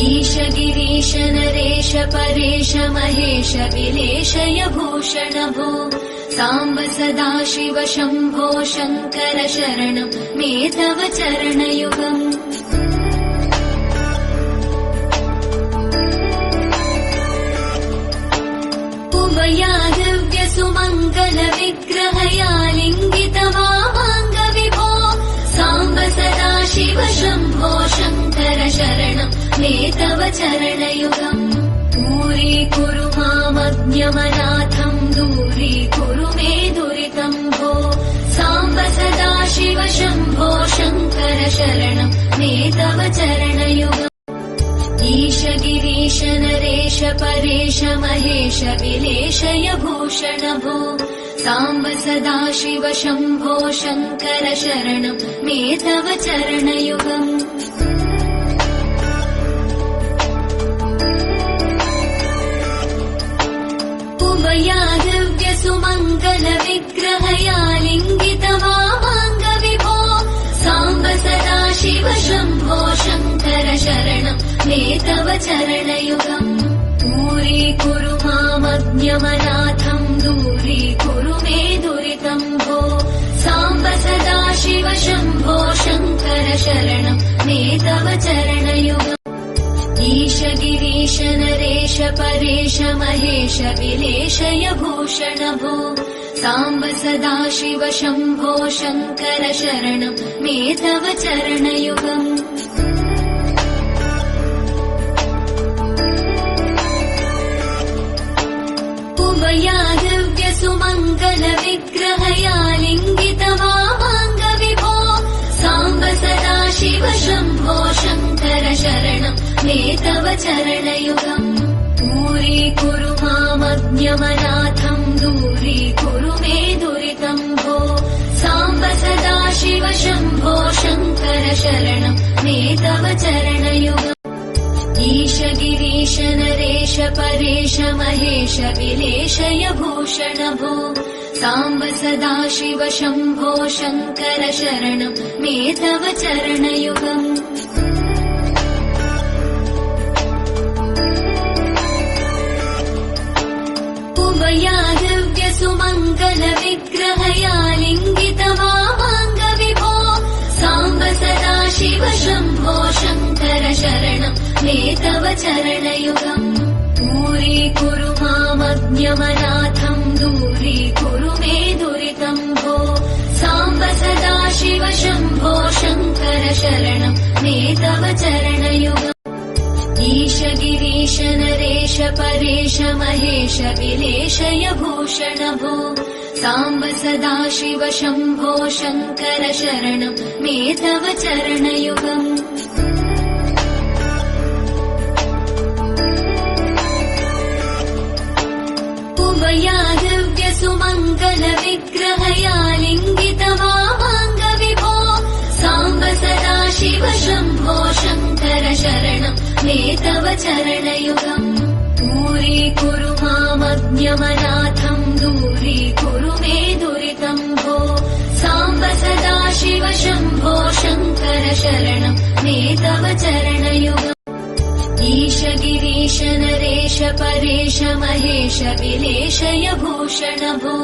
ईश गिरीश नरेश परेश महेश विलेशय भूषण भो साम्ब सदाशिव शम्भो शङ्कर शरणं मे तव चरणयुगम् उभया दिव्य सुमङ्गल विग्रहया लिङ्गित वामाङ्ग विभो साम्ब सदाशिव शम्भो शङ्कर शरणं मे तव चरणयुगम् दूरीकुरु मामज्ञमनाथम् दूरीकुरु मे दुरितम् भो साम्ब सदाशिव शम्भो शङ्कर शरणं मे तव चरणयुगम् ईश गिरीश नरेश परेश महेश विलेशय भूषण भो साम्ब सदाशिव शम्भो शङ्कर शरणं मे तव चरणयुगम् उभया दिव्य सुमङ्गल विग्रहया लिङ्गित वामाङ्ग विभो साम्ब सदाशिव शम्भो शङ्कर शरणं मे तव चरणयुगम् दूरीकुरु मामज्ञमनाथम् दूरीकुरु मे दुरितम् भो साम्ब सदाशिव शम्भो शङ्कर शरणं मे तव चरणयुगम् ईश गिरीश नरेश परेश महेश विलेशय भूषण भो साम्ब सदाशिव शम्भो शङ्कर शरणं मे तव चरणयुगम् उभया दिव्य सुमङ्गल विग्रहया लिङ्गित वामाङ्ग विभो साम्ब सदाशिव शम्भो शङ्कर शरणं मे तव चरणयुगम् दूरीकुरु मामज्ञमनाथम् दूरीकुरु मे दुरितम् भो साम्ब सदाशिव शम्भो शङ्कर शरणं मे तव चरणयुगम् ईश गिरीश नरेश परेश महेश विलेशय भूषण भो साम्ब सदाशिव शम्भो शङ्कर शरणं मे तव चरणयुगम् उभया दिव्य सुमङ्गल विग्रहया लिङ्गित वामाङ्ग विभो साम्ब सदाशिव शम्भो शङ्कर शरणं मे तव चरणयुगम् दूरीकुरु मामज्ञमनाथम् दूरीकुरु मे दुरितम् भो साम्ब सदाशिव शम्भो शङ्कर शरणं मे तव चरणयुगम् ईश गिरीश नरेश परेश महेश विलेशय भूषण भो साम्ब सदाशिव शम्भो शङ्कर शरणं मे तव चरणयुगम् उभया दिव्य सुमङ्गल विग्रहया लिङ्गित वामाङ्ग विभो साम्ब सदाशिव शम्भो शङ्कर शरणं मे तव चरणयुगम् दूरीकुरु मामज्ञमनाथम् दूरीकुरु मे दुरितम् भो साम्ब सदाशिव शम्भो शङ्कर शरणं मे तव चरणयुगम् ईश गिरीश नरेश परेश महेश विलेशय भूषण भो